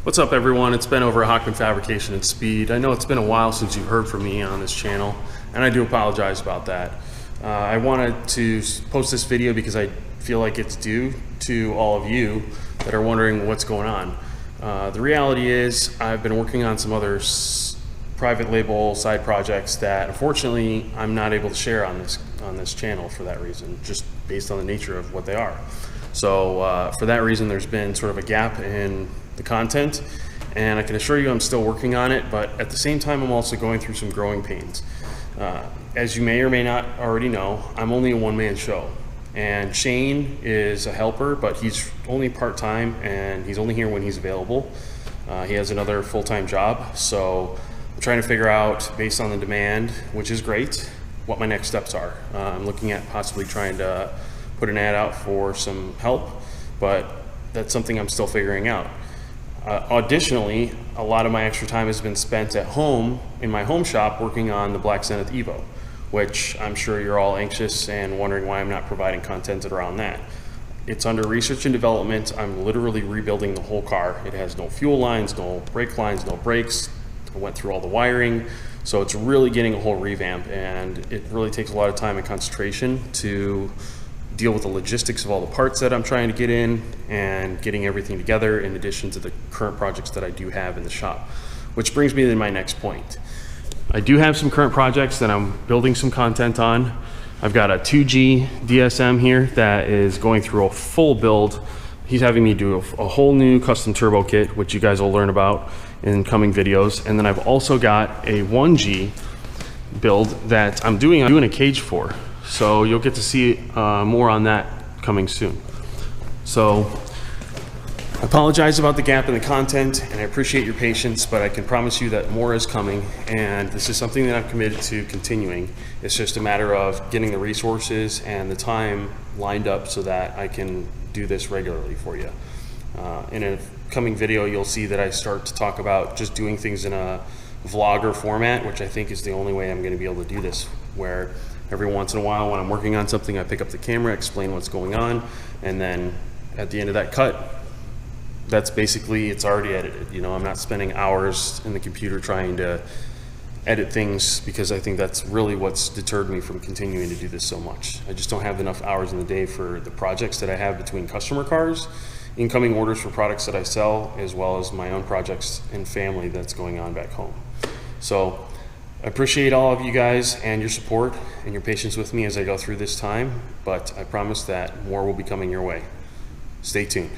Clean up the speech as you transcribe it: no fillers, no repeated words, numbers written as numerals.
What's up, everyone? It's Ben over at Hochman Fabrication and Speed. I know it's been a while since you've heard from me on this channel, and I do apologize about that. I wanted to post this video because I feel like it's due to all of you that are wondering what's going on. The reality is I've been working on some other private label side projects that unfortunately I'm not able to share on this channel for that reason, just based on the nature of what they are. So for that reason, there's been sort of a gap in the content, and I can assure you I'm still working on it, but at the same time I'm also going through some growing pains. As you may or may not already know, I'm only a one-man show, and Shane is a helper, but he's only part-time and he's only here when he's available. He has another full-time job, so I'm trying to figure out, based on the demand, which is great, what my next steps are. I'm looking at possibly trying to put an ad out for some help, but that's something I'm still figuring out. Additionally, a lot of my extra time has been spent at home in my home shop working on the black Senate Evo, which I'm sure you're all anxious and wondering why I'm not providing content around that. It's under research and development. I'm literally rebuilding the whole car. It has no fuel lines, no brake lines, no brakes. I went through all the wiring, so it's really getting a whole revamp, and it really takes a lot of time and concentration to deal with the logistics of all the parts that I'm trying to get in and getting everything together, in addition to the current projects that I do have in the shop. Which brings me to my next point. I do have some current projects that I'm building some content on. I've got a 2G DSM here that is going through a full build. He's having me do a whole new custom turbo kit, which you guys will learn about in coming videos. And then I've also got a 1G build that I'm doing a cage for. So you'll get to see more on that coming soon. So I apologize about the gap in the content, and I appreciate your patience, but I can promise you that more is coming, and this is something that I'm committed to continuing. It's just a matter of getting the resources and the time lined up so that I can do this regularly for you. In a coming video, you'll see that I start to talk about just doing things in a vlogger format, which I think is the only way I'm going to be able to do this, where every once in a while when I'm working on something, I pick up the camera, explain what's going on, and then at the end of that cut, that's basically, it's already edited. You know, I'm not spending hours in the computer trying to edit things, because I think that's really what's deterred me from continuing to do this so much. I just don't have enough hours in the day for the projects that I have between customer cars, incoming orders for products that I sell, as well as my own projects and family that's going on back home. So I appreciate all of you guys and your support and your patience with me as I go through this time, but I promise that more will be coming your way. Stay tuned.